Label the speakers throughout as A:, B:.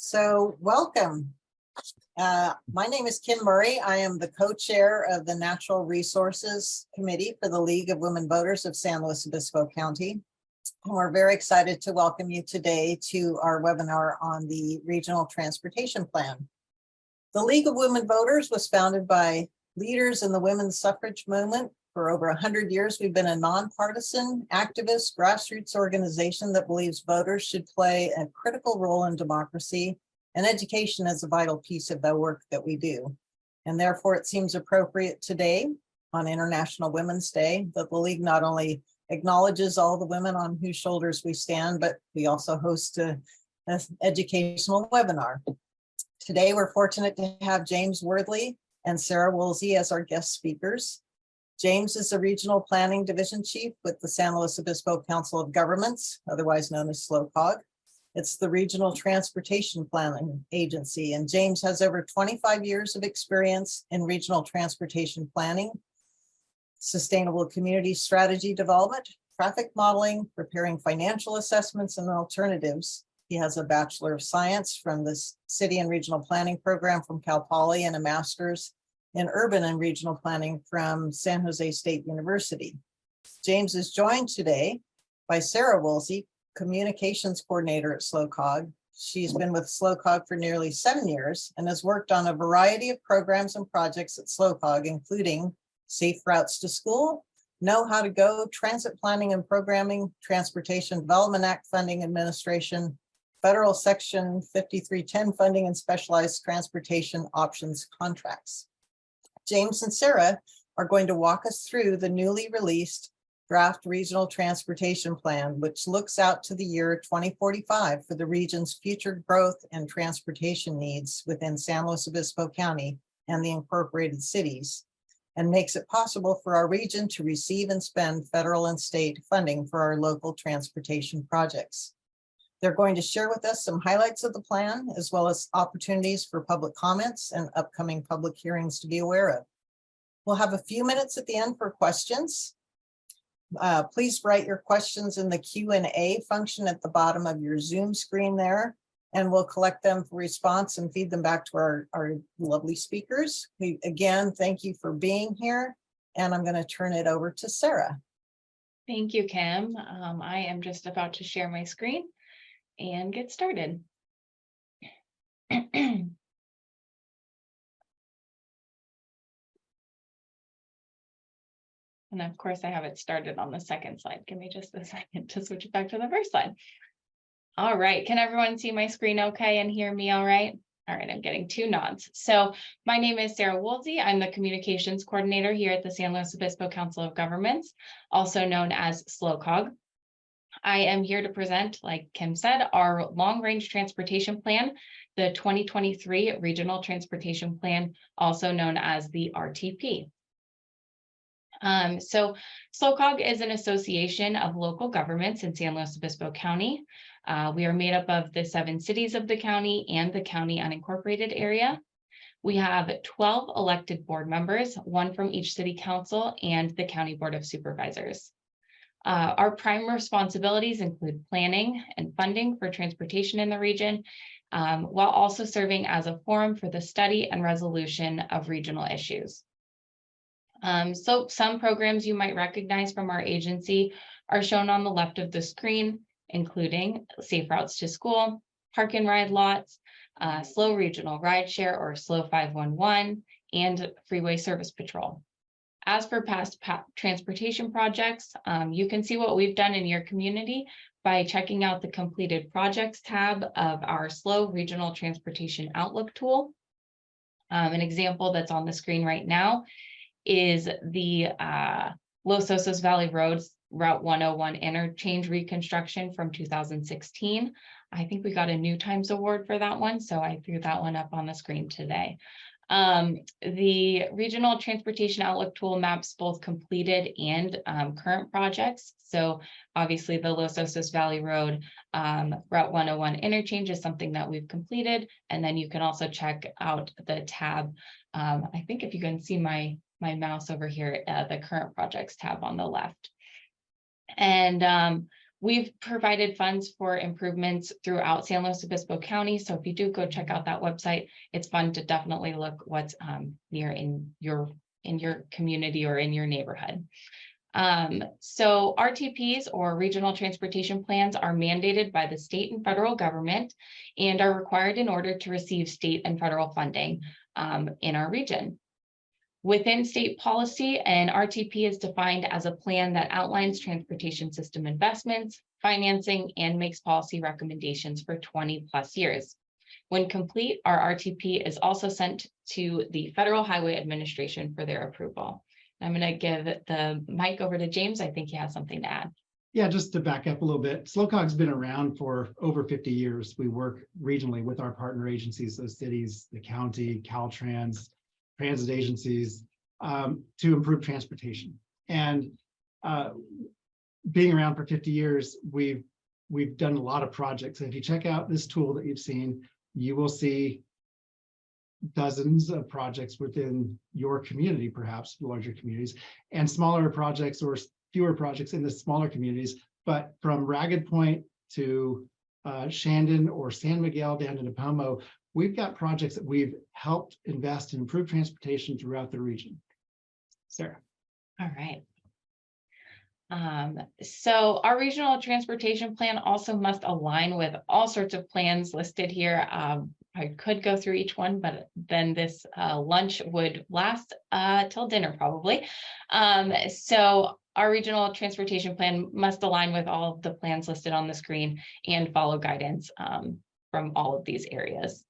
A: So welcome. My name is Kim Murray. I am the co-chair of the Natural Resources Committee for the League of Women Voters of San Luis Obispo County. And we're very excited to welcome you today to our webinar on the Regional Transportation Plan. The League of Women Voters was founded by leaders in the women's suffrage movement. For over 100 years, we've been a nonpartisan, activist, grassroots organization that believes voters should play a critical role in democracy, and education is a vital piece of the work that we do. And therefore, it seems appropriate today, on International Women's Day, that the League not only acknowledges all the women on whose shoulders we stand, but we also host an educational webinar. Today, we're fortunate to have James Worthley and Sarah Woolsey as our guest speakers. James is the Regional Planning Division Chief with the San Luis Obispo Council of Governments, otherwise known as SLO. It's the Regional Transportation Planning Agency, and James has over 25 years of experience in regional transportation planning, sustainable community strategy development, traffic modeling, preparing financial assessments and alternatives. He has a Bachelor of Science from the City and Regional Planning Program from Cal Poly and a Master's in Urban and Regional Planning from San Jose State University. James is joined today by Sarah Woolsey, Communications Coordinator at SLO. She's been with SLO for nearly 7 years and has worked on a variety of programs and projects at SLO, including Safe Routes to School, Know How to Go, Transit Planning and Programming, Transportation Development Act Funding Administration, Federal Section 5310 Funding and Specialized Transportation Options Contracts. James and Sarah are going to walk us through the newly released draft regional transportation plan, which looks out to the year 2045 for the region's future growth and transportation needs within San Luis Obispo County and the incorporated cities, and makes it possible for our region to receive and spend federal and state funding for our local transportation projects. They're going to share with us some highlights of the plan, as well as opportunities for public comments and upcoming public hearings to be aware of. We'll have a few minutes at the end for questions. Please write your questions in the Q&A function at the bottom of your Zoom screen there, and we'll collect them for response and feed them back to our lovely speakers. We again, thank you for being here, and I'm going to turn it over to Sarah.
B: Thank you, Kim. I am just about to share my screen and get started. And of course, I have it started on the second slide. Give me just a second to switch it back to the first slide. All right, can everyone see my screen okay and hear me all right? All right, I'm getting 2 nods. So my name is Sarah Woolsey. I'm the Communications Coordinator here at the San Luis Obispo Council of Governments, also known as SLO. I am here to present, like Kim said, our long-range transportation plan, the 2023 Regional Transportation Plan, also known as the RTP. So SLO is an association of local governments in San Luis Obispo County. We are made up of the 7 cities of the county and the county unincorporated area. We have 12 elected board members, 1 from each city council and the county board of supervisors. Our prime responsibilities include planning and funding for transportation in the region, while also serving as a forum for the study and resolution of regional issues. So some programs you might recognize from our agency are shown on the left of the screen, including Safe Routes to School, Park and Ride Lots, SLO Regional Rideshare or SLO 511, and Freeway Service Patrol. As for past transportation projects, you can see what we've done in your community by checking out the completed projects tab of our SLO Regional Transportation Outlook tool. An example that's on the screen right now is the Los Osos Valley Road Route 101 interchange reconstruction from 2016. I think we got a New Times Award for that one, so I threw that one up on the screen today. The Regional Transportation Outlook tool maps both completed and current projects. So obviously the Los Osos Valley Road Route 101 interchange is something that we've completed. And then you can also check out the tab. I think if you can see my mouse over here, the current projects tab on the left. And We've provided funds for improvements throughout San Luis Obispo County. So if you do go check out that website, it's fun to definitely look what's near in your community or in your neighborhood. So RTPs, or regional transportation plans, are mandated by the state and federal government and are required in order to receive state and federal funding in our region. Within state policy, an RTP is defined as a plan that outlines transportation system investments, financing, and makes policy recommendations for 20+ years. When complete, our RTP is also sent to the Federal Highway Administration for their approval. I'm going to give the mic over to James. I think he has something to add.
C: Yeah, just to back up a little bit, SLOCOG's been around for over 50 years. We work regionally with our partner agencies, those cities, the county, Caltrans, transit agencies, to improve transportation. And being around for 50 years, we've done a lot of projects. And if you check out this tool that you've seen, you will see dozens of projects within your community, perhaps larger communities, and smaller projects or fewer projects in the smaller communities. But from Ragged Point to Shandon or San Miguel down to Napomo, we've got projects that we've helped invest in improve transportation throughout the region. Sarah.
B: All right. So our regional transportation plan also must align with all sorts of plans listed here. I could go through each one, but then this lunch would last till dinner probably. So our regional transportation plan must align with all of the plans listed on the screen and follow guidance from all of these areas.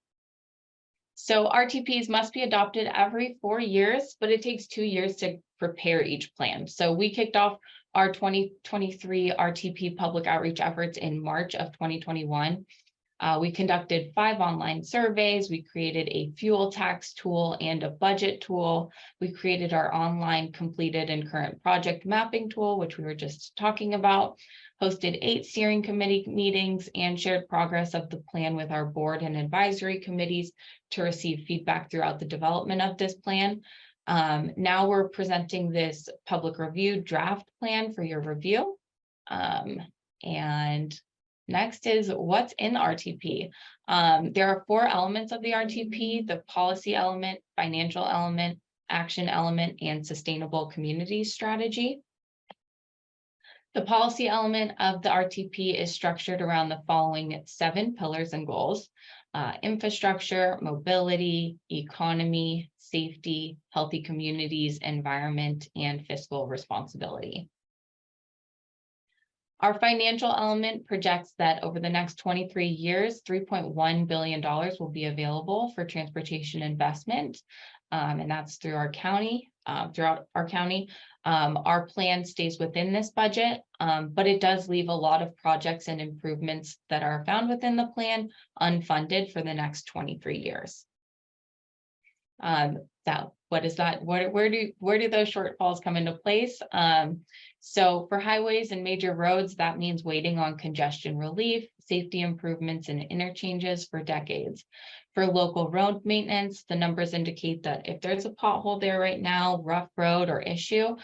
B: So RTPs must be adopted every 4 years, but it takes 2 years to prepare each plan. So we kicked off our 2023 RTP public outreach efforts in March of 2021. We conducted 5 online surveys. We created a fuel tax tool and a budget tool. We created our online completed and current project mapping tool, which we were just talking about, hosted 8 steering committee meetings, and shared progress of the plan with our board and advisory committees to receive feedback throughout the development of this plan. Now we're presenting this public review draft plan for your review. And next is what's in the RTP. There are 4 elements of the RTP: the policy element, financial element, action element, and sustainable community strategy. The policy element of the RTP is structured around the following 7 pillars and goals: infrastructure, mobility, economy, safety, healthy communities, environment, and fiscal responsibility. Our financial element projects that over the next 23 years, $3.1 billion will be available for transportation investment, and that's through our county, throughout our county. Our plan stays within this budget, but it does leave a lot of projects and improvements that are found within the plan unfunded for the next 23 years. What is that? Where do those shortfalls come into place? So for highways and major roads, that means waiting on congestion relief, safety improvements, and interchanges for decades. For local road maintenance, the numbers indicate that if there's a pothole there right now, rough road or issue,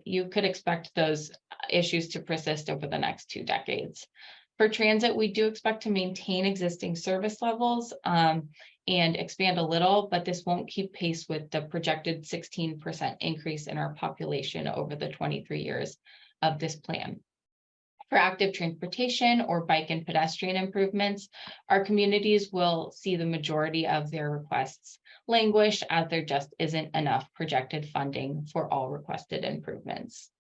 B: you could expect those issues to persist over the next 2 decades. For transit, we do expect to maintain existing service levels and expand a little, but this won't keep pace with the projected 16% increase in our population over the 23 years of this plan. For active transportation or bike and pedestrian improvements, our communities will see the majority of their requests languish as there just isn't enough projected funding for all requested improvements.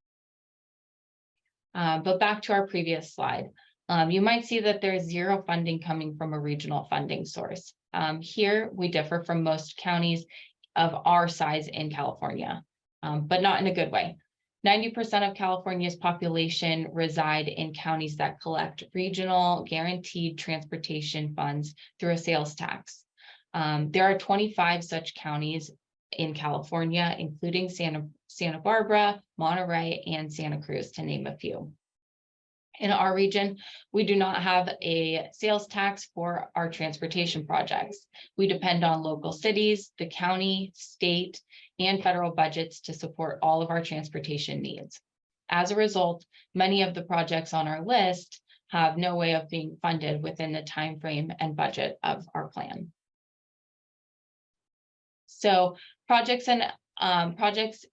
B: But back to our previous slide. You might see that there's 0 funding coming from a regional funding source. Here, we differ from most counties of our size in California, but not in a good way. 90% of California's population reside in counties that collect regional guaranteed transportation funds through a sales tax. There are 25 such counties in California, including Santa Barbara, Monterey, and Santa Cruz, to name a few. In our region, we do not have a sales tax for our transportation projects. We depend on local cities, the county, state, and federal budgets to support all of our transportation needs. As a result, many of the projects on our list have no way of being funded within the time frame and budget of our plan. So projects and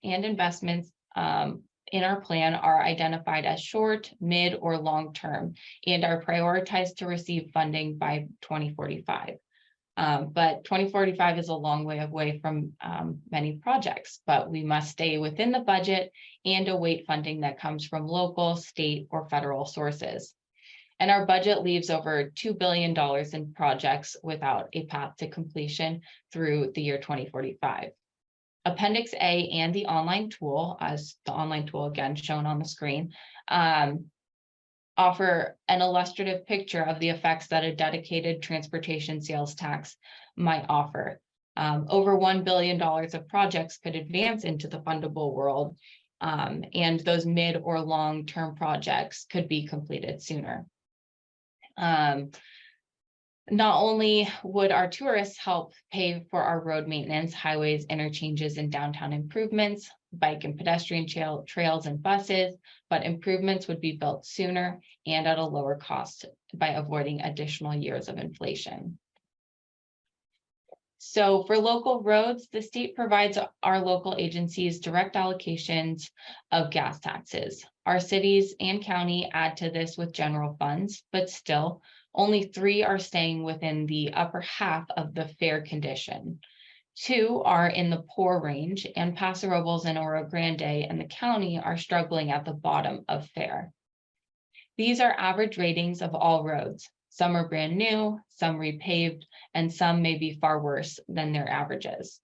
B: investments in our plan are identified as short, mid, or long term and are prioritized to receive funding by 2045. But 2045 is a long way away from many projects, but we must stay within the budget and await funding that comes from local, state, or federal sources. And our budget leaves over $2 billion in projects without a path to completion through the year 2045. Appendix A and the online tool, as the online tool again shown on the screen, offer an illustrative picture of the effects that a dedicated transportation sales tax might offer. Over $1 billion of projects could advance into the fundable world, and those mid or long-term projects could be completed sooner. Not only would our tourists help pay for our road maintenance, highways, interchanges, and downtown improvements, bike and pedestrian trails and buses, but improvements would be built sooner and at a lower cost by avoiding additional years of inflation. So for local roads, the state provides our local agencies direct allocations of gas taxes. Our cities and county add to this with general funds, but still, only 3 are staying within the upper half of the fair condition. 2 are in the poor range, and Paso Robles and Oro Grande and the county are struggling at the bottom of fair. These are average ratings of all roads. Some are brand new, some repaved, and some may be far worse than their averages.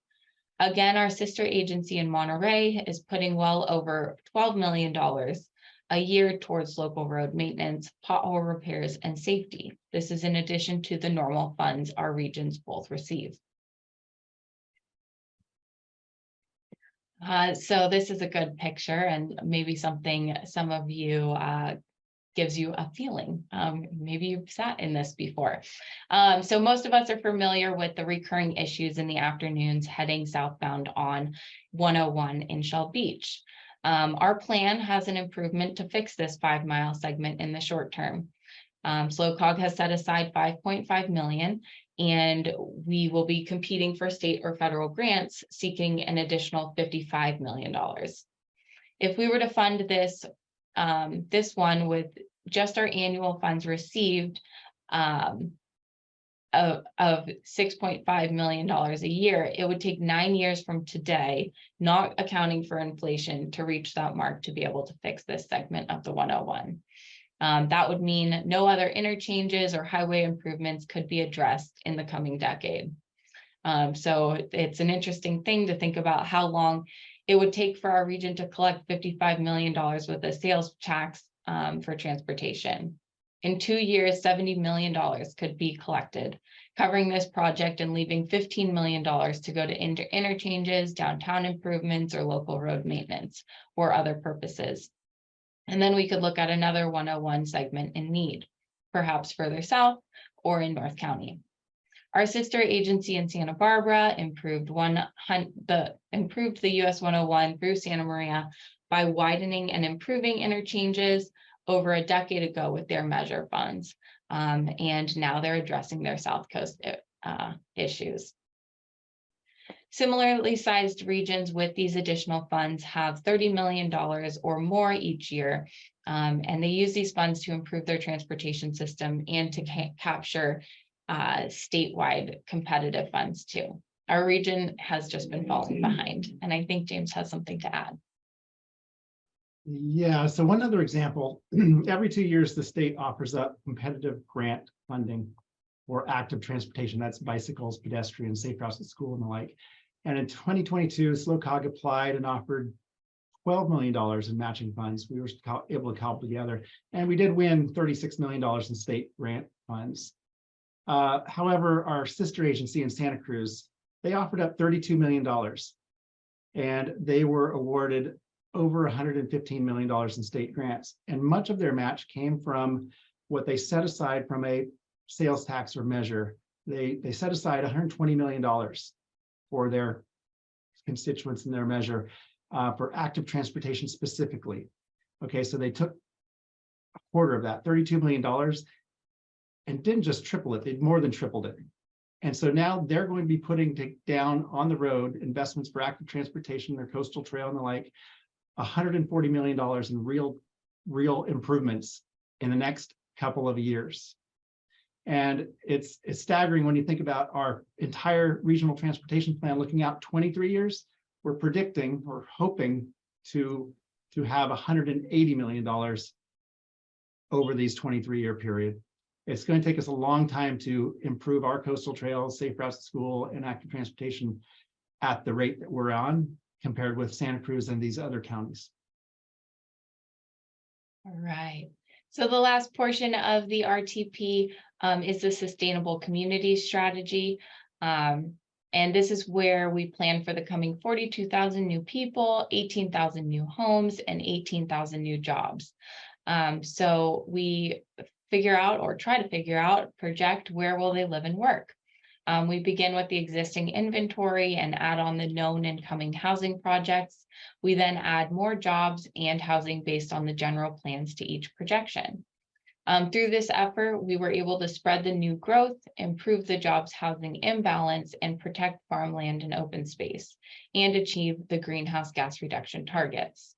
B: Again, our sister agency in Monterey is putting well over $12 million a year towards local road maintenance, pothole repairs, and safety. This is in addition to the normal funds our regions both receive. So this is a good picture and maybe something some of you gives you a feeling. Maybe you've sat in this before. So most of us are familiar with the recurring issues in the afternoons heading southbound on 101 in Shell Beach. Our plan has an improvement to fix this 5-mile segment in the short term. SLOCOG has set aside $5.5 million, and we will be competing for state or federal grants seeking an additional $55 million. If we were to fund this, this one with just our annual funds received of $6.5 million a year, it would take 9 years from today, not accounting for inflation, to reach that mark to be able to fix this segment of the 101. That would mean no other interchanges or highway improvements could be addressed in the coming decade. So it's an interesting thing to think about how long it would take for our region to collect $55 million with a sales tax for transportation. In 2 years, $70 million could be collected, covering this project and leaving $15 million to go to interchanges, downtown improvements, or local road maintenance, or other purposes. And then we could look at another 101 segment in need, perhaps further south or in North County. Our sister agency in Santa Barbara improved the US 101 through Santa Maria by widening and improving interchanges over a decade ago with their measure funds. And now they're addressing their South Coast issues. Similarly sized regions with these additional funds have $30 million or more each year, and they use these funds to improve their transportation system and to capture statewide competitive funds too. Our region has just been falling behind, and I think James has something to add.
C: Yeah, so one other example, every 2 years, the state offers up competitive grant funding for active transportation. That's bicycles, pedestrians, safe routes to school, and the like. And in 2022, SLOCOG applied and offered $12 million in matching funds. We were able to cobble together, and we did win $36 million in state grant funds. However, our sister agency in Santa Cruz, they offered up $32 million, and they were awarded over $115 million in state grants. And much of their match came from what they set aside from a sales tax or measure. They set aside $120 million for their constituents in their measure for active transportation specifically. Okay, so they took a quarter of that, $32 million, and didn't just triple it, they more than tripled it. And so now they're going to be putting down on the road investments for active transportation, their coastal trail and the like, $140 million in real improvements in the next couple of years. And it's staggering when you think about our entire regional transportation plan looking out 23 years. We're predicting or hoping to have $180 million over these 23-year period. It's going to take us a long time to improve our coastal trails, safe routes to school, and active transportation at the rate that we're on compared with Santa Cruz and these other counties.
B: All right. So the last portion of the RTP is the Sustainable Community Strategy. And this is where we plan for the coming 42,000 new people, 18,000 new homes, and 18,000 new jobs. So we figure out or try to figure out, project where will they live and work. We begin with the existing inventory and add on the known and coming housing projects. We then add more jobs and housing based on the general plans to each projection. Through this effort, we were able to spread the new growth, improve the jobs housing imbalance, and protect farmland and open space, and achieve the greenhouse gas reduction targets.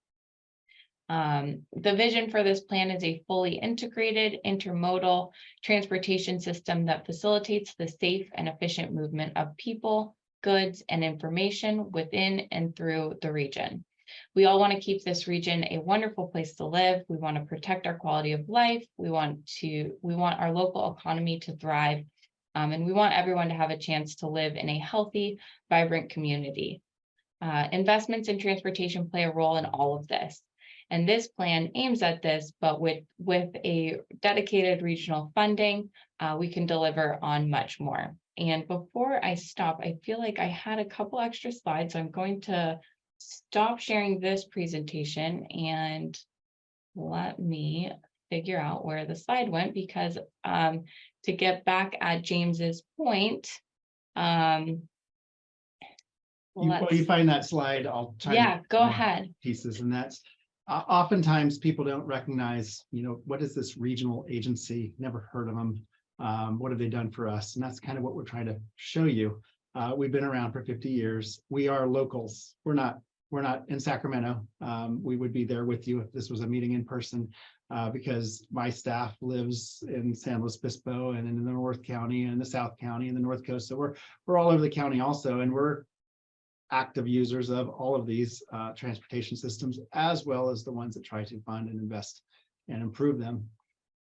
B: The vision for this plan is a fully integrated intermodal transportation system that facilitates the safe and efficient movement of people, goods, and information within and through the region. We all want to keep this region a wonderful place to live. We want to protect our quality of life. We want our local economy to thrive. And we want everyone to have a chance to live in a healthy, vibrant community. Investments in transportation play a role in all of this. And this plan aims at this, but with a dedicated regional funding, we can deliver on much more. And before I stop, I feel like I had a couple extra slides. So I'm going to stop sharing this presentation and let me figure out where the slide went, because to get back at James's point,
C: While you find that slide, I'll try.
B: Yeah, go ahead.
C: Pieces, and that's oftentimes people don't recognize, what is this regional agency? Never heard of them. What have they done for us? And that's kind of what we're trying to show you. We've been around for 50 years. We are locals. We're not in Sacramento. We would be there with you if this was a meeting in person, because my staff lives in San Luis Obispo and in the North County and the South County and the North Coast. So we're all over the county also, and we're active users of all of these transportation systems, as well as the ones that try to fund and invest and improve them.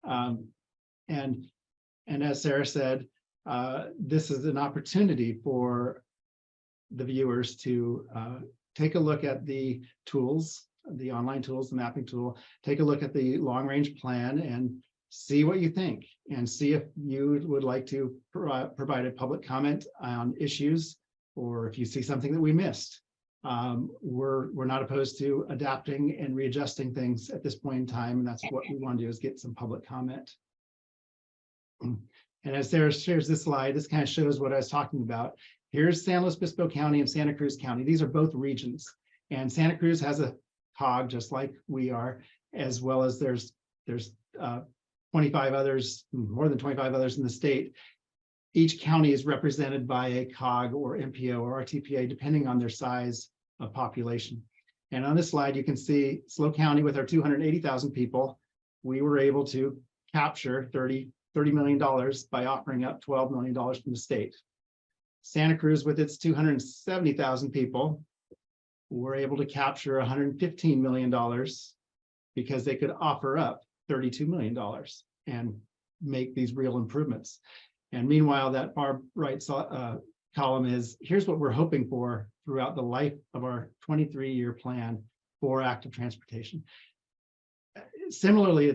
C: And as Sarah said, this is an opportunity for the viewers to take a look at the tools, the online tools, the mapping tool, take a look at the long-range plan and see what you think, and see if you would like to provide a public comment on issues, or if you see something that we missed. We're not opposed to adapting and readjusting things at this point in time, and that's what we want to do, is get some public comment. And as Sarah shares this slide, this kind of shows what I was talking about. Here's San Luis Obispo County and Santa Cruz County. These are both regions, and Santa Cruz has a COG just like we are, as well as there's 25 others, more than 25 others in the state. Each county is represented by a COG or MPO or RTPA, depending on their size of population. And on this slide, you can see SLO County with our 280,000 people, we were able to capture $30 million by offering up $12 million from the state. Santa Cruz with its 270,000 people, were able to capture $115 million because they could offer up $32 million and make these real improvements. And meanwhile, that far right column is, here's what we're hoping for throughout the life of our 23-year plan for active transportation. Similarly,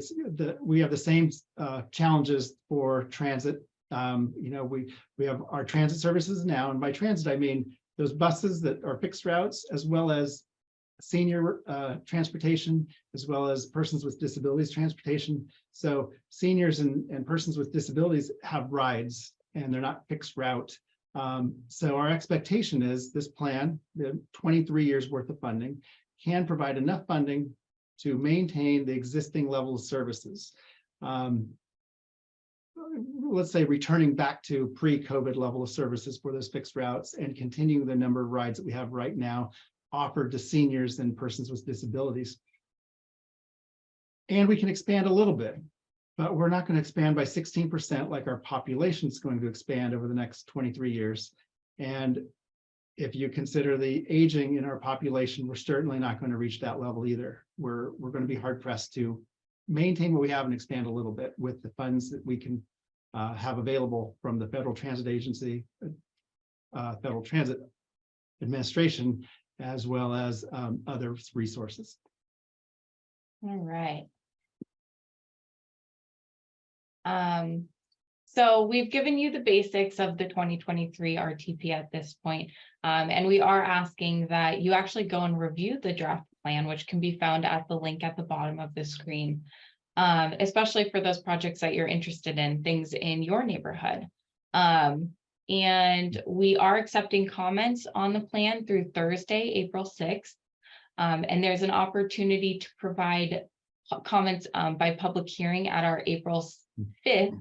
C: we have the same challenges for transit. We have our transit services now, and by transit, I mean those buses that are fixed routes, as well as senior transportation, as well as persons with disabilities transportation. So seniors and persons with disabilities have rides, and they're not fixed route. So our expectation is this plan, the 23 years worth of funding, can provide enough funding to maintain the existing level of services. Let's say returning back to pre-COVID level of services for those fixed routes and continuing the number of rides that we have right now offered to seniors and persons with disabilities. And we can expand a little bit, but we're not going to expand by 16% like our population is going to expand over the next 23 years. And if you consider the aging in our population, we're certainly not going to reach that level either. We're going to be hard pressed to maintain what we have and expand a little bit with the funds that we can have available from the Federal Transit Agency, Federal Transit Administration, as well as other resources.
B: All right. So we've given you the basics of the 2023 RTP at this point, and we are asking that you actually go and review the draft plan, which can be found at the link at the bottom of the screen, especially for those projects that you're interested in, things in your neighborhood. And we are accepting comments on the plan through Thursday, April 6th. And there's an opportunity to provide comments by public hearing at our April 5th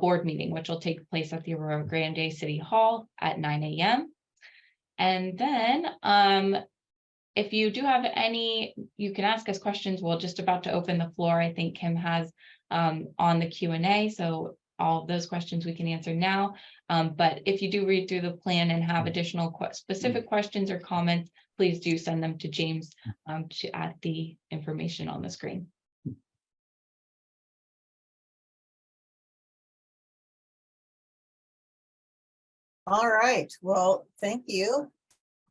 B: board meeting, which will take place at the Aurora Grande City Hall at 9 a.m. And then if you do have any, you can ask us questions. We're just about to open the floor. I think Kim has on the Q&A. So all of those questions we can answer now. But if you do read through the plan and have additional specific questions or comments, please do send them to James to add the information on the screen.
A: All right, well, thank you.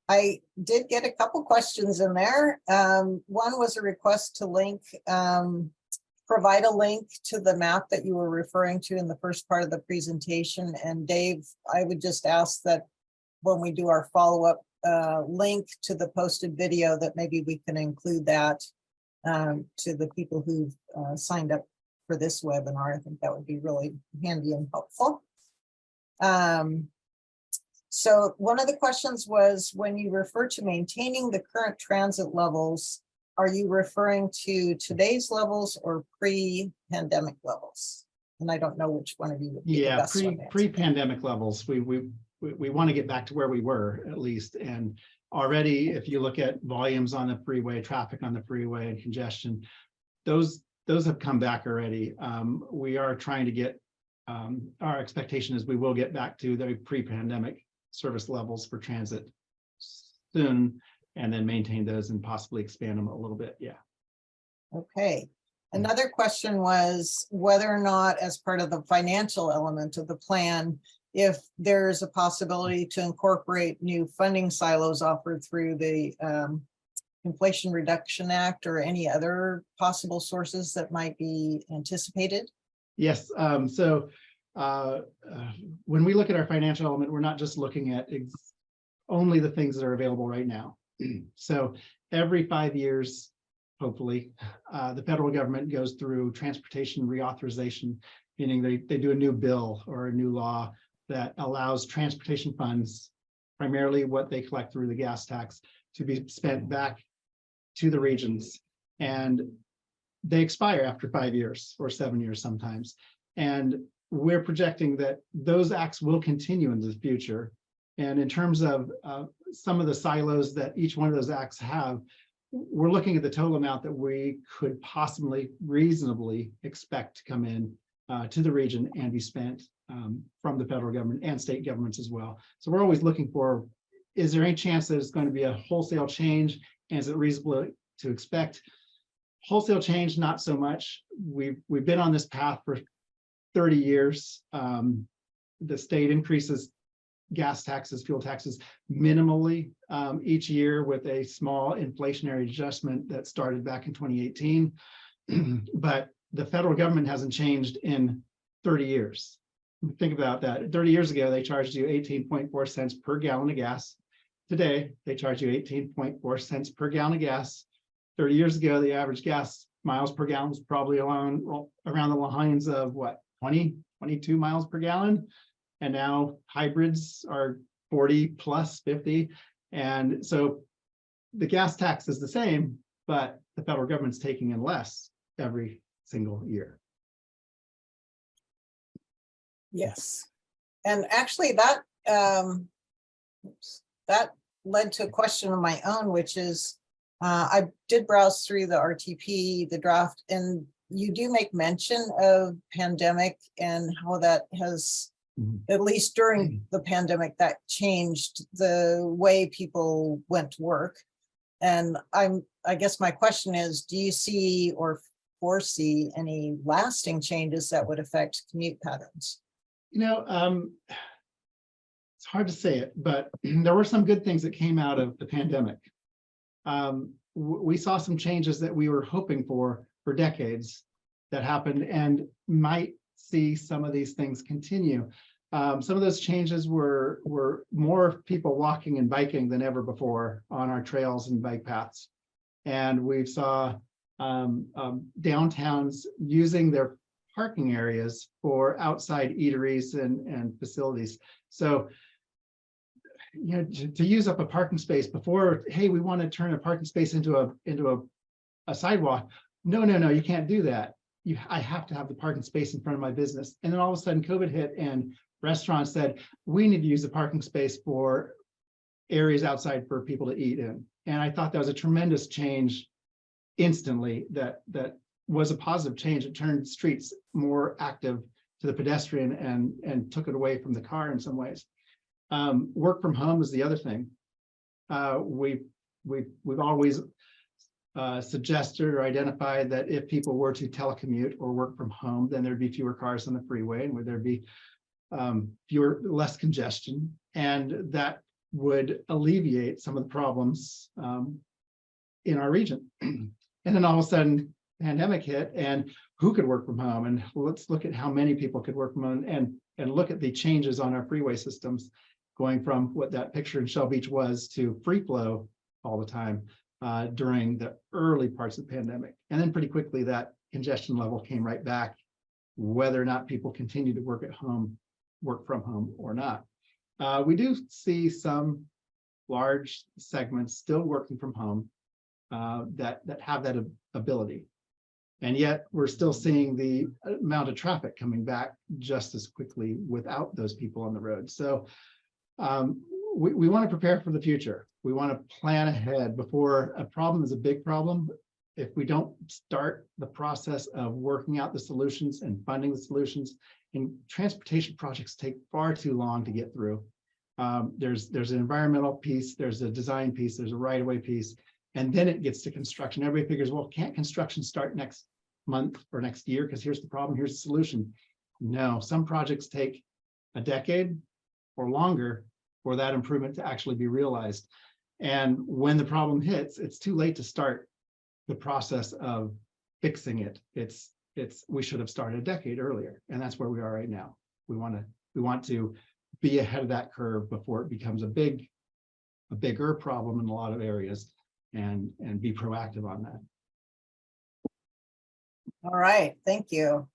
A: I did get a couple questions in there. One was a request to link, provide a link to the map that you were referring to in the first part of the presentation. And Dave, I would just ask that when we do our follow-up link to the posted video, that maybe we can include that to the people who've signed up for this webinar. I think that would be really handy and helpful. So one of the questions was, when you refer to maintaining the current transit levels, are you referring to today's levels or pre-pandemic levels? And I don't know which one of you would be the best one to answer.
C: Pre-pandemic levels. We want to get back to where we were, at least. And already, if you look at volumes on the freeway, traffic on the freeway, and congestion, those have come back already. We are trying to get, our expectation is we will get back to the pre-pandemic service levels for transit soon, and then maintain those and possibly expand them a little bit. Yeah.
A: Okay. Another question was whether or not, as part of the financial element of the plan, if there's a possibility to incorporate new funding silos offered through the Inflation Reduction Act or any other possible sources that might be anticipated.
C: Yes. When we look at our financial element, we're not just looking at only the things that are available right now. So every 5 years, hopefully, the federal government goes through transportation reauthorization, meaning they do a new bill or a new law that allows transportation funds, primarily what they collect through the gas tax, to be spent back to the regions. And they expire after 5 years or 7 years sometimes. And we're projecting that those acts will continue into the future. And in terms of some of the silos that each one of those acts have, we're looking at the total amount that we could possibly reasonably expect to come in to the region and be spent from the federal government and state governments as well. So we're always looking for, is there any chance that it's going to be a wholesale change? And is it reasonable to expect? Wholesale change, not so much. We've been on this path for 30 years. The state increases gas taxes, fuel taxes minimally each year with a small inflationary adjustment that started back in 2018. But the federal government hasn't changed in 30 years. Think about that. 30 years ago, they charged you 18.4 cents per gallon of gas. Today, they charge you 18.4 cents per gallon of gas. 30 years ago, the average gas miles per gallon was probably around the lines of what, 20, 22 miles per gallon. And now hybrids are 40 plus 50. And so the gas tax is the same, but the federal government's taking in less every single year.
A: Yes. And actually that, that led to a question of my own, which is, I did browse through the RTP, the draft, and you do make mention of pandemic and how that has, at least during the pandemic, that changed the way people went to work. And I guess my question is, do you see or foresee any lasting changes that would affect commute patterns?
C: You know, it's hard to say it, but there were some good things that came out of the pandemic. We saw some changes that we were hoping for decades that happened, and might see some of these things continue. Some of those changes were more people walking and biking than ever before on our trails and bike paths. And we saw downtowns using their parking areas for outside eateries and facilities. So, you know, to use up a parking space before, hey, we want to turn a parking space into a sidewalk. No, you can't do that. I have to have the parking space in front of my business. And then all of a sudden COVID hit and restaurants said, we need to use the parking space for areas outside for people to eat in. And I thought that was a tremendous change instantly, that was a positive change. It turned streets more active to the pedestrian and took it away from the car in some ways. Work from home is the other thing. We've always suggested or identified that if people were to telecommute or work from home, then there'd be fewer cars on the freeway, and there'd be less congestion, and that would alleviate some of the problems in our region. And then all of a sudden, pandemic hit, and who could work from home? And let's look at how many people could work from home, and look at the changes on our freeway systems, going from what that picture in Shell Beach was to free flow all the time during the early parts of the pandemic. And then pretty quickly that congestion level came right back, whether or not people continue to work from home or not. We do see some large segments still working from home that have that ability. And yet we're still seeing the amount of traffic coming back just as quickly without those people on the road. So we want to prepare for the future. We want to plan ahead before a problem is a big problem. If we don't start the process of working out the solutions and funding the solutions, and transportation projects take far too long to get through. There's an environmental piece, there's a design piece, there's a right-of-way piece, and then it gets to construction. Everybody figures, well, can't construction start next month or next year? Because here's the problem, here's the solution. No, some projects take a decade or longer for that improvement to actually be realized. And when the problem hits, it's too late to start the process of fixing it. We should have started a decade earlier, and that's where we are right now. We want to be ahead of that curve before it becomes a bigger problem in a lot of areas, and be proactive on that.
A: All right, thank you.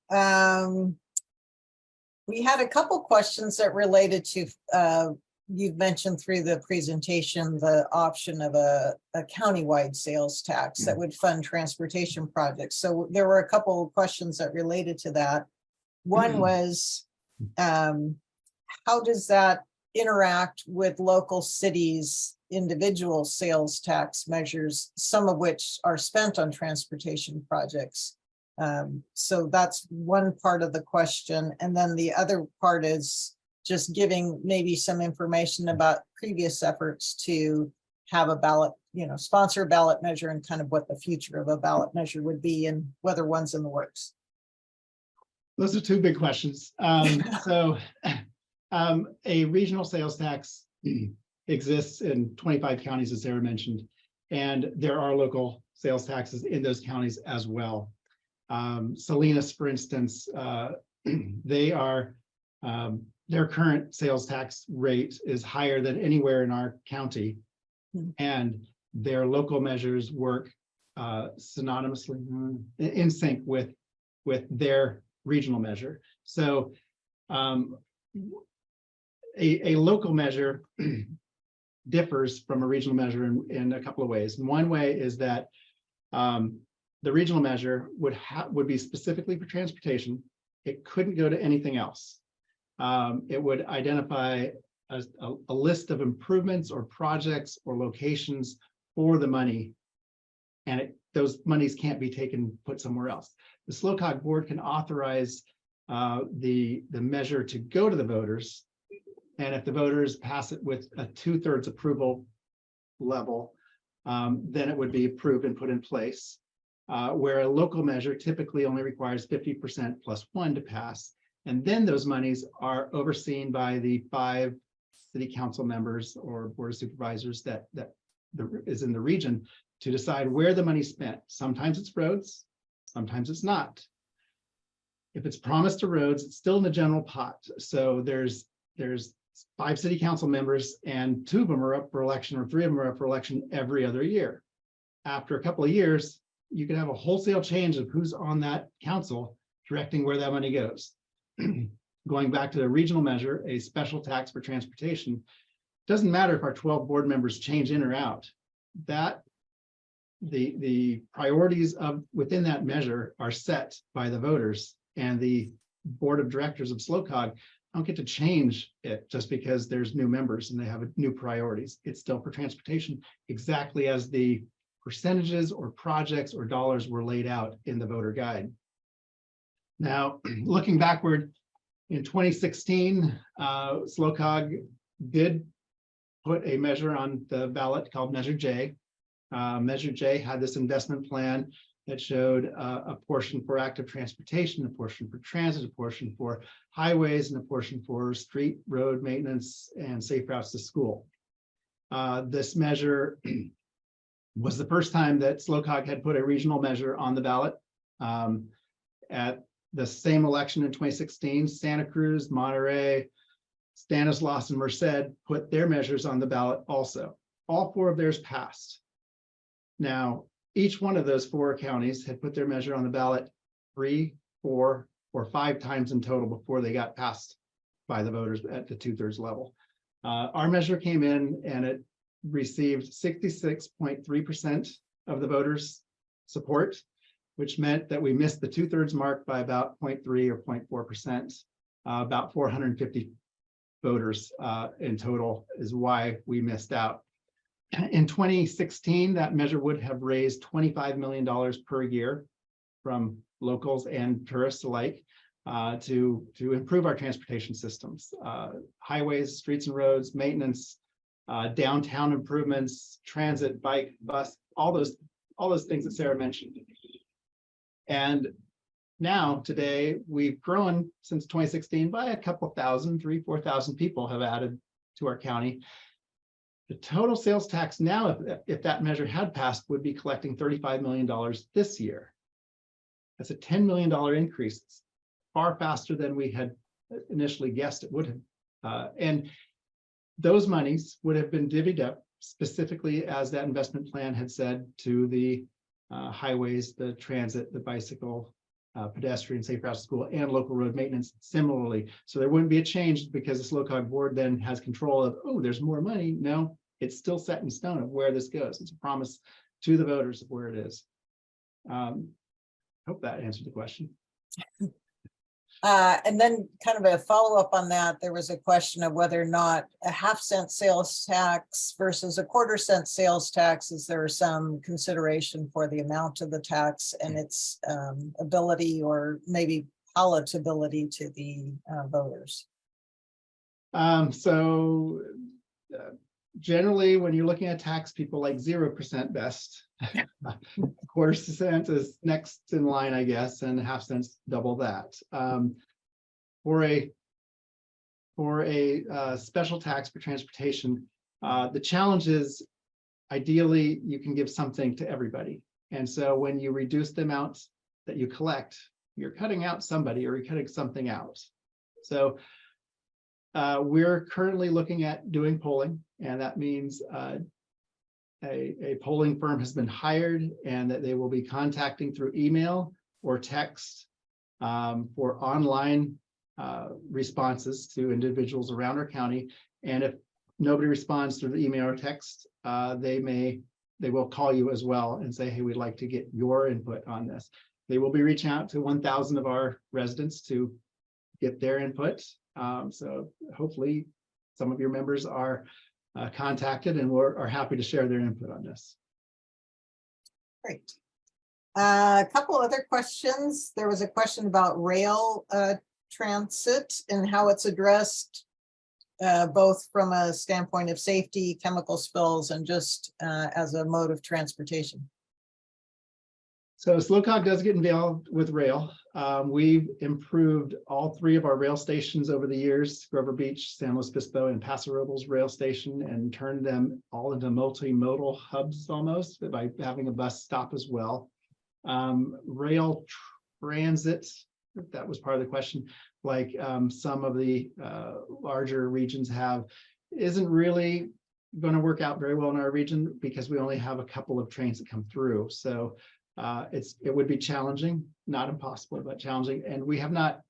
A: We had a couple questions that related to, you've mentioned through the presentation, the option of a countywide sales tax that would fund transportation projects. So there were a couple of questions that related to that. One was, how does that interact with local cities' individual sales tax measures, some of which are spent on transportation projects? So that's one part of the question. And then the other part is just giving maybe some information about previous efforts to have a ballot, sponsor a ballot measure, and kind of what the future of a ballot measure would be and whether one's in the works.
C: Those are two big questions. So a regional sales tax exists in 25 counties, as Sarah mentioned, and there are local sales taxes in those counties as well. Salinas, for instance, their current sales tax rate is higher than anywhere in our county, and their local measures work synonymously in sync with their regional measure. So a local measure differs from a regional measure in a couple of ways. One way is that The regional measure would be specifically for transportation. It couldn't go to anything else. It would identify a list of improvements or projects or locations for the money, and those monies can't be taken, put somewhere else. The SLO board can authorize the measure to go to the voters, and if the voters pass it with a 2/3 approval level, then it would be approved and put in place. Where a local measure typically only requires 50% plus 1 to pass. And then those monies are overseen by the 5 city council members or board of supervisors that is in the region to decide where the money's spent. Sometimes it's roads, sometimes it's not. If it's promised to roads, it's still in the general pot. So there's 5 city council members, and 2 of them are up for election, or 3 of them are up for election every other year. After a couple of years, you can have a wholesale change of who's on that council directing where that money goes. Going back to the regional measure, a special tax for transportation, doesn't matter if our 12 board members change in or out. That the priorities of within that measure are set by the voters, and the board of directors of SLOCOG don't get to change it just because there's new members and they have new priorities. It's still for transportation, exactly as the percentages or projects or dollars were laid out in the voter guide. Now, looking backward, in 2016, SLOCOG did put a measure on the ballot called Measure J. Measure J had this investment plan that showed a portion for active transportation, a portion for transit, a portion for highways, and a portion for street, road maintenance, and safe routes to school. This measure was the first time that SLOCOG had put a regional measure on the ballot. At the same election in 2016, Santa Cruz, Monterey, Stanislaus, and Merced put their measures on the ballot also. All 4 of theirs passed. Now, each one of those 4 counties had put their measure on the ballot 3, 4, or 5 times in total before they got passed by the voters at the 2/3 level. Our measure came in and it received 66.3% of the voters' support, which meant that we missed the 2/3 mark by about 0.3 or 0.4%. About 450 voters in total is why we missed out. In 2016, that measure would have raised $25 million per year from locals and tourists alike to improve our transportation systems, highways, streets and roads, maintenance, downtown improvements, transit, bike, bus, all those things that Sarah mentioned. And now today we've grown since 2016 by a couple thousand, 3,000 to 4,000 people have added to our county. The total sales tax now, if that measure had passed, would be collecting $35 million this year. That's a $10 million increase. It's far faster than we had initially guessed it would have. And those monies would have been divvied up specifically as that investment plan had said to the highways, the transit, the bicycle, pedestrian, safe routes to school, and local road maintenance similarly. So there wouldn't be a change because the SLOCOG board then has control of, oh, there's more money. No, it's still set in stone of where this goes. It's a promise to the voters of where it is. Hope that answered the question.
A: And then kind of a follow-up on that, there was a question of whether or not a 1/2 cent sales tax versus a 1/4 cent sales tax. Is there some consideration for the amount of the tax and its ability or maybe palatability to the voters?
C: Generally, when you're looking at tax, people like 0% best. 1/4 cent is next in line, I guess, and 1/2 cent's double that. For a special tax for transportation, the challenge is ideally you can give something to everybody. And so when you reduce the amount that you collect, you're cutting out somebody or you're cutting something out. So we're currently looking at doing polling, and that means a polling firm has been hired and that they will be contacting through email or text for online responses to individuals around our county. And if nobody responds through the email or text, they may they will call you as well and say, hey, we'd like to get your input on this. They will be reaching out to 1,000 of our residents to get their input. So hopefully some of your members are contacted and are happy to share their input on this.
A: Great. A couple other questions. There was a question about rail transit and how it's addressed, both from a standpoint of safety, chemical spills, and just as a mode of transportation.
C: So SLOCOG does get involved with rail. We've improved all 3 of our rail stations over the years, Grover Beach, San Luis Obispo, and Paso Robles rail station, and turned them all into multimodal hubs almost by having a bus stop as well. Rail transit, if that was part of the question, like some of the larger regions have, isn't really going to work out very well in our region because we only have a couple of trains that come through. So it would be challenging, not impossible, but challenging. And we have not,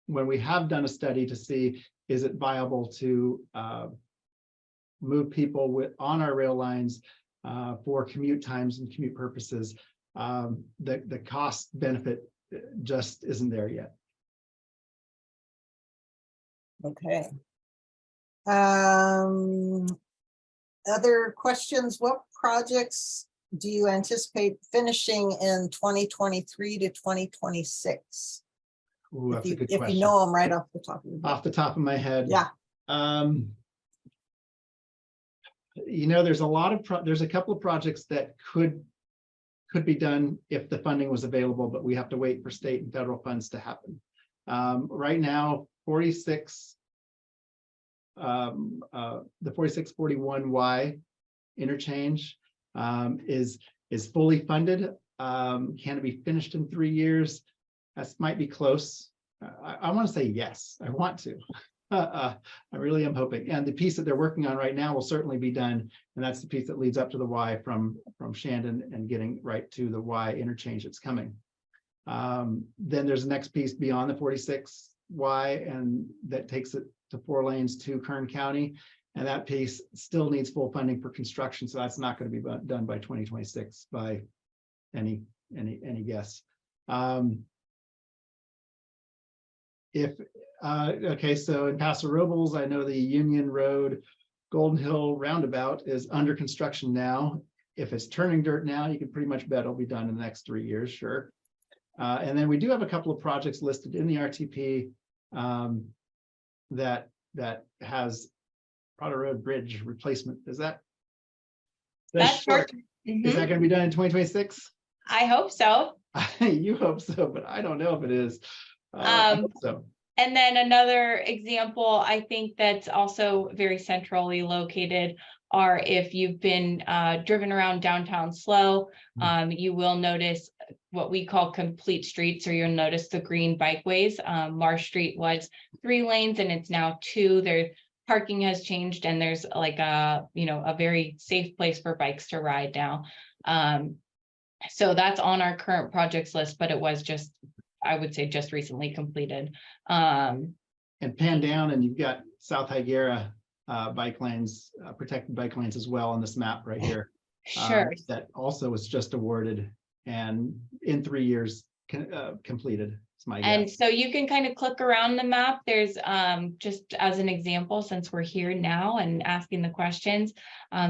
C: when we have done a study to see, is it viable to move people on our rail lines for commute times and commute purposes, the cost benefit just isn't there yet.
A: Okay. Other questions? What projects do you anticipate finishing in 2023 to 2026?
C: Ooh, that's a good
A: If
C: question.
A: you know them right off the top of your head.
C: Off the top of my head.
A: Yeah.
C: You know, there's a couple of projects that could be done if the funding was available, but we have to wait for state and federal funds to happen. Right now, the 4641Y interchange is fully funded. Can it be finished in 3 years? That might be close. I want to say yes. I want to. I really am hoping. And the piece that they're working on right now will certainly be done. And that's the piece that leads up to the Y from Shandon and getting right to the Y interchange that's coming. Then there's the next piece beyond the 46Y, and that takes it to 4 lanes to Kern County. And that piece still needs full funding for construction. So that's not going to be done by 2026 by any guess. Okay, so in Paso Robles, I know the Union Road Golden Hill roundabout is under construction now. If it's turning dirt now, you can pretty much bet it'll be done in the next 3 years, sure. And then we do have a couple of projects listed in the RTP that has Prado Road Bridge replacement. Is that short? Is that going to be done in 2026?
B: I hope so.
C: You hope so, but I don't know if it is. So.
B: And then another example, I think that's also very centrally located, are if you've been driven around downtown SLO, you will notice what we call complete streets, or you'll notice the green bikeways. Marsh Street was 3 lanes and it's now 2. Their parking has changed, and there's like a very safe place for bikes to ride now. So that's on our current projects list, but it was just, I would say, just recently completed.
C: And pan down and you've got South Higuera bike lanes, protected bike lanes as well on this map right here.
B: Sure.
C: That also was just awarded and in 3 years completed.
B: And so you can kind of click around the map. There's just as an example, since we're here now and asking the questions,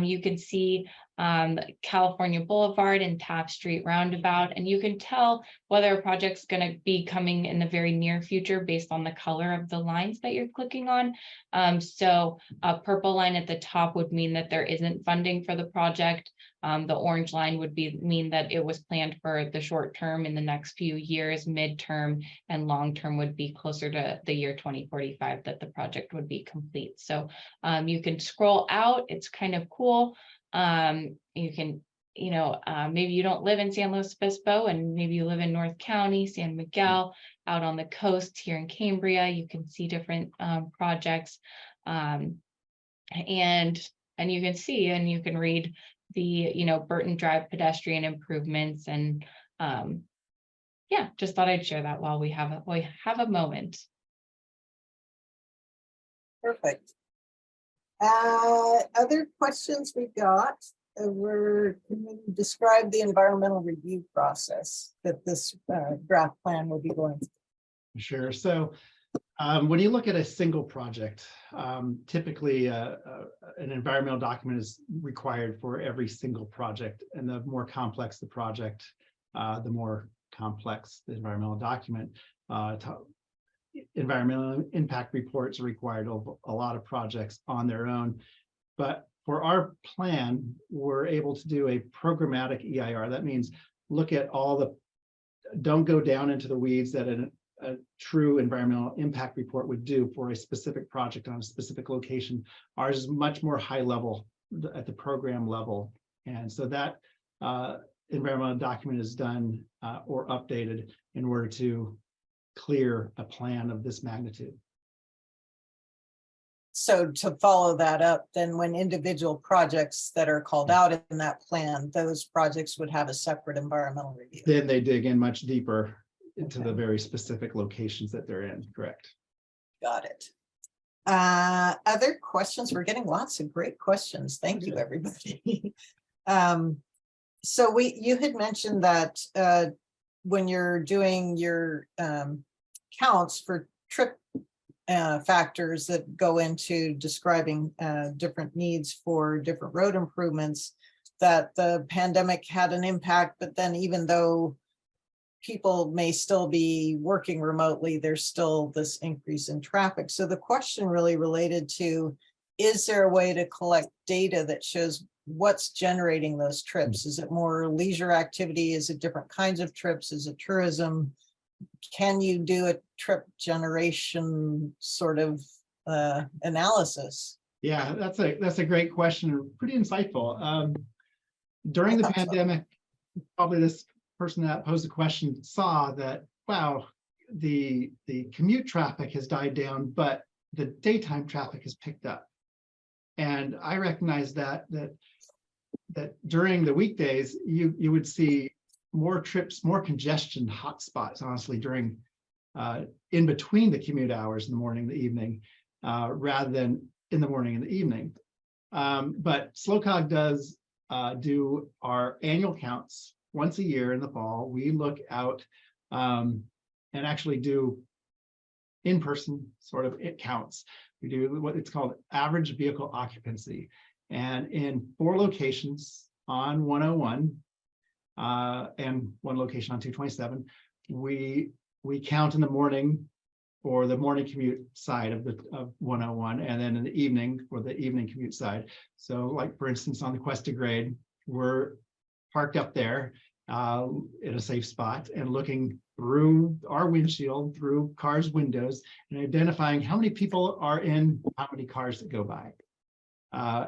B: you can see California Boulevard and Taft Street roundabout, and you can tell whether a project's going to be coming in the very near future based on the color of the lines that you're clicking on. So a purple line at the top would mean that there isn't funding for the project. The orange line would mean that it was planned for the short term in the next few years, midterm, and long term would be closer to the year 2045 that the project would be complete. So you can scroll out. It's kind of cool. You can, maybe you don't live in San Luis Obispo and maybe you live in North County, San Miguel, out on the coast here in Cambria. You can see different projects, and you can see and you can read the Burton Drive pedestrian improvements, and yeah, just thought I'd share that while we have a moment.
A: Perfect. Other questions we got. can you describe the environmental review process that this draft plan will be going through?
C: Sure. So when you look at a single project, typically an environmental document is required for every single project. And the more complex the project, the more complex the environmental document. Environmental impact reports are required of a lot of projects on their own. But for our plan, we're able to do a programmatic EIR. That means look at all the, don't go down into the weeds that a true environmental impact report would do for a specific project on a specific location. Ours is much more high level at the program level. And so that environmental document is done or updated in order to clear a plan of this magnitude.
A: So to follow that up, then when individual projects that are called out in that plan, those projects would have a separate environmental review.
C: Then they dig in much deeper into
A: Okay.
C: the very specific locations that they're in, correct?
A: Got it. Other questions? We're getting lots of great questions. Thank you, everybody. So you had mentioned that when you're doing your counts for trip factors that go into describing different needs for different road improvements, that the pandemic had an impact, but then even though people may still be working remotely, there's still this increase in traffic. So the question really related to, is there a way to collect data that shows what's generating those trips? Is it more leisure activity? Is it different kinds of trips? Is it tourism? Can you do a trip generation sort of analysis?
C: Yeah, that's a great question. Pretty insightful. During the pandemic, probably this person that posed the question saw that, wow, the commute traffic has died down, but the daytime traffic has picked up. And I recognize that during the weekdays, you would see more trips, more congestion hotspots, honestly, during in between the commute hours in the morning, the evening, rather than in the morning and the evening. But SLOCOG does do our annual counts once a year in the fall. We look out and actually do in-person sort of counts. We do what it's called average vehicle occupancy. And in 4 locations on 101 and 1 location on 227, we count in the morning for the morning commute side of 101, and then in the evening for the evening commute side. So like, for instance, on the Quest to Grade, we're parked up there in a safe spot and looking through our windshield, through cars' windows, and identifying how many people are in how many cars that go by.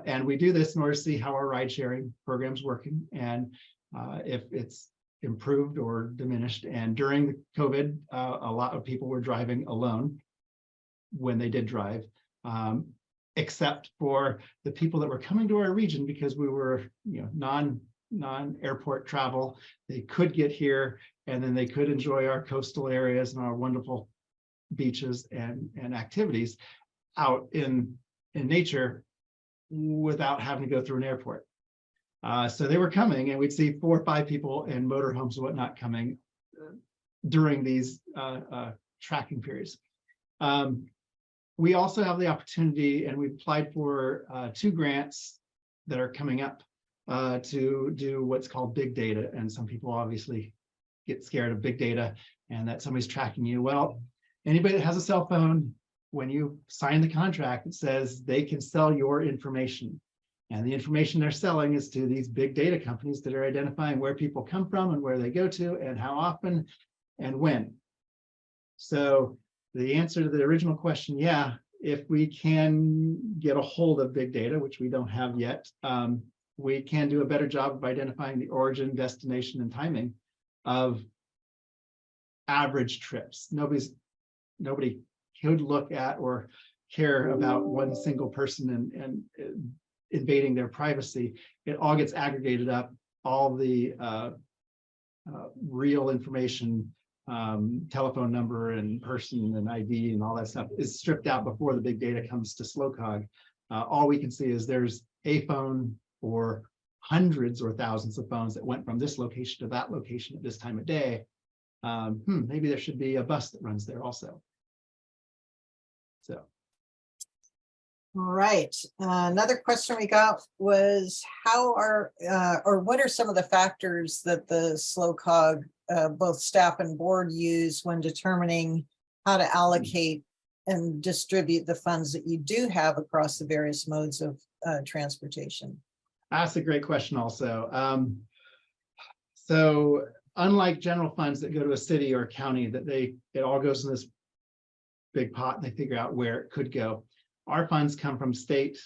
C: And we do this in order to see how our ride sharing program's working and if it's improved or diminished. And during the COVID, a lot of people were driving alone when they did drive, except for the people that were coming to our region because we were, non-airport travel. They could get here and then they could enjoy our coastal areas and our wonderful beaches and activities out in nature without having to go through an airport. So they were coming, and we'd see 4 or 5 people in motorhomes and whatnot coming during these tracking periods. We also have the opportunity, and we've applied for 2 grants that are coming up to do what's called big data. And some people obviously get scared of big data and that somebody's tracking you. Well, anybody that has a cell phone, when you sign the contract, it says they can sell your information. And the information they're selling is to these big data companies that are identifying where people come from and where they go to and how often and when. So the answer to the original question, yeah, if we can get a hold of big data, which we don't have yet, we can do a better job of identifying the origin, destination, and timing of average trips. Nobody could look at or care about one single person and invading their privacy. It all gets aggregated up. All the real information, telephone number and person and ID and all that stuff is stripped out before the big data comes to SLOCOG. All we can see is there's a phone or hundreds or thousands of phones that went from this location to that location at this time of day. Maybe there should be a bus that runs there also. So.
A: Right. Another question we got was how are, or what are some of the factors that the SLO both staff and board use when determining how to allocate and distribute the funds that you do have across the various modes of transportation?
C: That's a great question also. So unlike general funds that go to a city or a county, that it all goes in this big pot and they figure out where it could go. Our funds come from state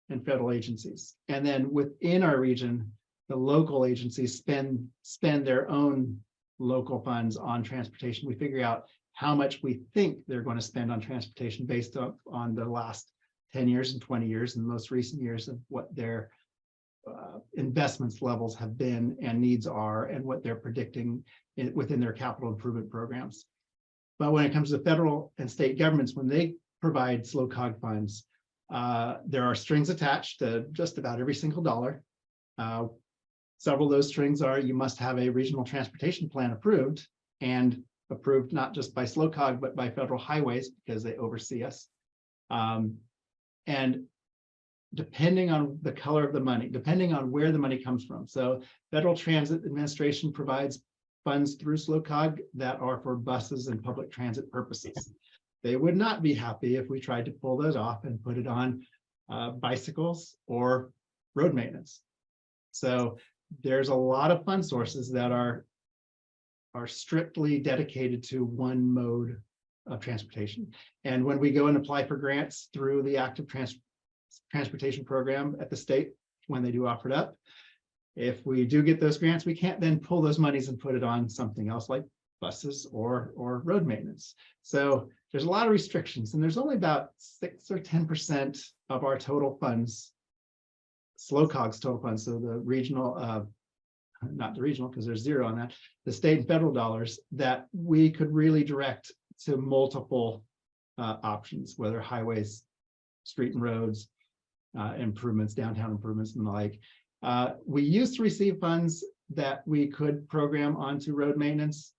C: and federal agencies. And then within our region, the local agencies spend their own local funds on transportation. We figure out how much we think they're going to spend on transportation based on the last 10 years and 20 years and most recent years of what their investments levels have been and needs are and what they're predicting within their capital improvement programs. But when it comes to federal and state governments, when they provide SLO funds, there are strings attached to just about every single dollar. Several of those strings are you must have a regional transportation plan approved, and approved not just by SLO but by federal highways because they oversee us. And depending on the color of the money, depending on where the money comes from. So Federal Transit Administration provides funds through SLO that are for buses and public transit purposes. They would not be happy if we tried to pull those off and put it on bicycles or road maintenance. So there's a lot of fund sources that are strictly dedicated to one mode of transportation. And when we go and apply for grants through the active transportation program at the state, when they do offer it up, if we do get those grants, we can't then pull those monies and put it on something else like buses or road maintenance. So there's a lot of restrictions, and there's only about 6 or 10% of our total funds, SLOCOG's total funds, so the regional, not the regional because there's zero on that, the state and federal dollars that we could really direct to multiple options, whether highways, street and roads, improvements, downtown improvements and the like. We used to receive funds that we could program onto road maintenance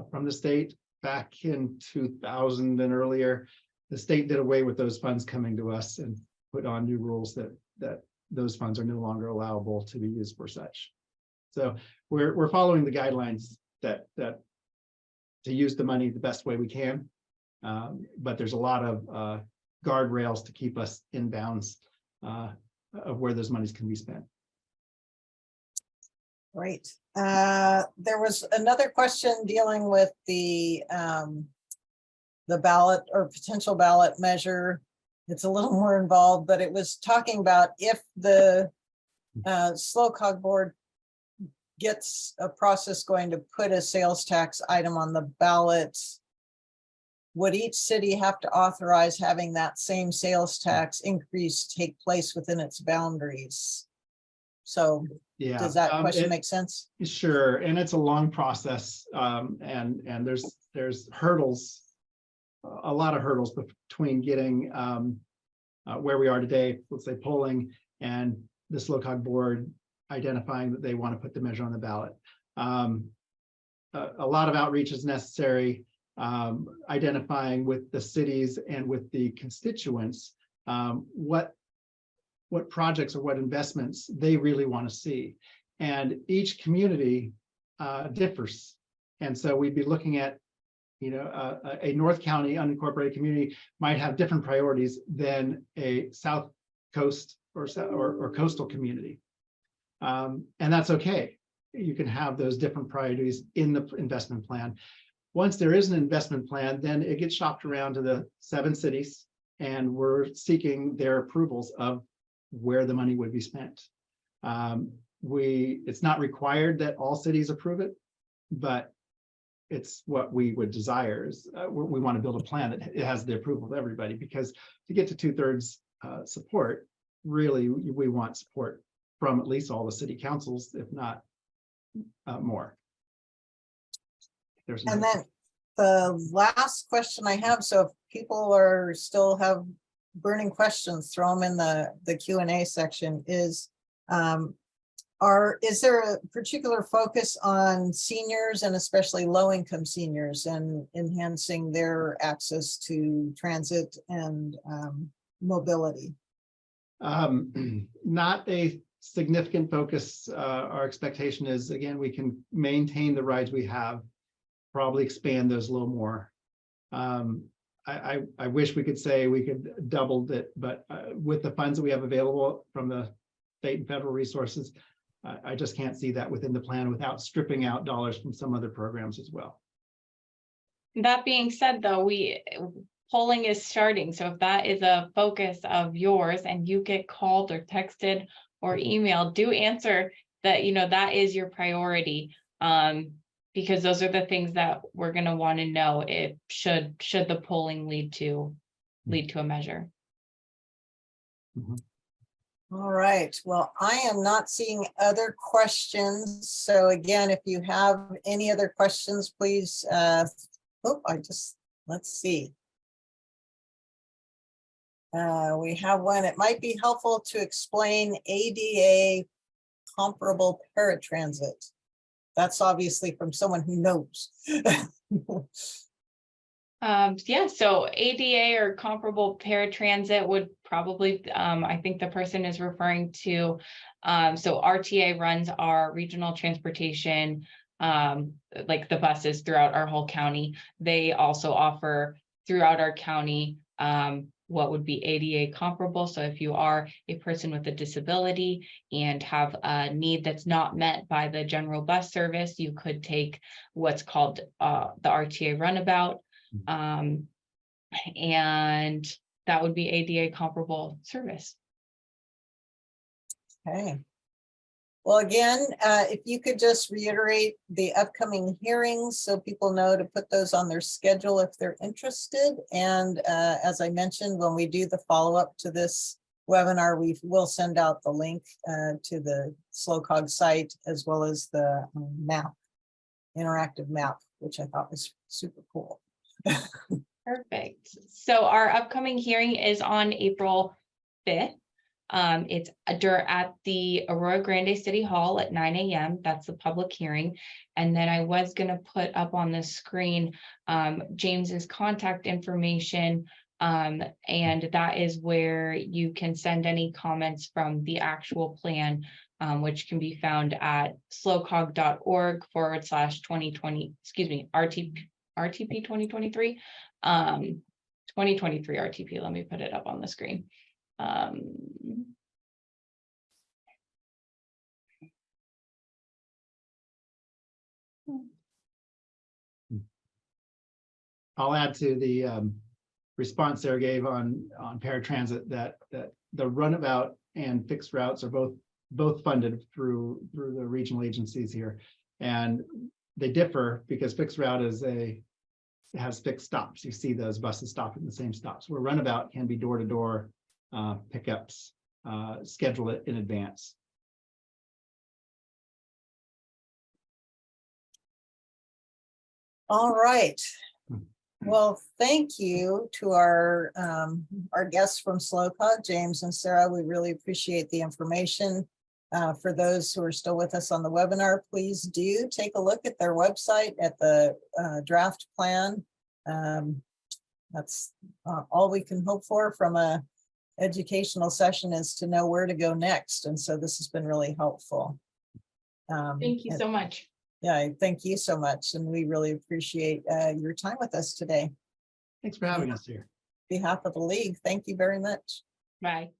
C: from the state back in 2000 and earlier. The state did away with those funds coming to us and put on new rules that those funds are no longer allowable to be used for such. So we're following the guidelines that to use the money the best way we can, but there's a lot of guardrails to keep us in bounds of where those monies can be spent.
A: Great. There was another question dealing with the ballot or potential ballot measure. It's a little more involved, but it was talking about if the SLOCOG board gets a process going to put a sales tax item on the ballot, would each city have to authorize having that same sales tax increase take place within its boundaries? So
C: yeah,
A: does that question make sense?
C: Sure, and it's a long process, and there's hurdles, a lot of hurdles between getting where we are today, let's say polling, and the SLOCOG board identifying that they want to put the measure on the ballot. A lot of outreach is necessary, identifying with the cities and with the constituents what projects or what investments they really want to see. And each community differs. And so we'd be looking at, a North County unincorporated community might have different priorities than a South Coast or coastal community. And that's okay. You can have those different priorities in the investment plan. Once there is an investment plan, then it gets shopped around to the 7 cities, and we're seeking their approvals of where the money would be spent. It's not required that all cities approve it, but it's what we would desire. Is we want to build a plan that it has the approval of everybody, because to get to 2/3 support, really we want support from at least all the city councils, if not more.
A: And then the last question I have, so if people still have burning questions, throw them in the Q&A section, is Is there a particular focus on seniors and especially low-income seniors and enhancing their access to transit and mobility?
C: Not a significant focus. Our expectation is, again, we can maintain the rides we have, probably expand those a little more. I wish we could say we could double it, but with the funds that we have available from the state and federal resources, I just can't see that within the plan without stripping out dollars from some other programs as well.
B: That being said, though, polling is starting. So if that is a focus of yours and you get called or texted or emailed, do answer that, that is your priority. Because those are the things that we're going to want to know if should the polling lead to a measure.
C: Mhm.
A: All right, well, I am not seeing other questions. So again, if you have any other questions, please, let's see. We have one. It might be helpful to explain ADA comparable paratransit. That's obviously from someone who knows.
B: Yeah, so ADA or comparable paratransit would probably, I think the person is referring to, so RTA runs our regional transportation, like the buses throughout our whole county. They also offer throughout our county, what would be ADA comparable. So if you are a person with a disability and have a need that's not met by the general bus service, you could take what's called the RTA runabout. And that would be ADA comparable service.
A: Okay. Well, again, if you could just reiterate the upcoming hearings so people know to put those on their schedule if they're interested. And as I mentioned, when we do the follow-up to this webinar, we will send out the link to the SLOCOG site as well as the map, interactive map, which I thought was super cool.
B: Perfect. So our upcoming hearing is on April 5th. It's at the Aurora Grande City Hall at 9 a.m. That's the public hearing. And then I was going to put up on the screen James's contact information. And that is where you can send any comments from the actual plan, which can be found at slocog.org/2020, RTP 2023. 2023 RTP. Let me put it up on the screen.
C: I'll add to the response Sarah gave on paratransit that the runabout and fixed routes are both funded through the regional agencies here, and they differ because fixed route has fixed stops. You see those buses stop at the same stops, where runabout can be door-to-door pickups. Schedule it in advance.
A: All right. Well, thank you to our guests from SLOCOG, James and Sarah. We really appreciate the information. For those who are still with us on the webinar, please do take a look at their website at the draft plan. That's all we can hope for from a educational session, is to know where to go next. And so this has been really helpful.
B: Thank you so much.
A: Yeah, thank you so much. And we really appreciate your time with us today.
C: Thanks for having us here.
A: On behalf of the league, thank you very much.
B: Bye.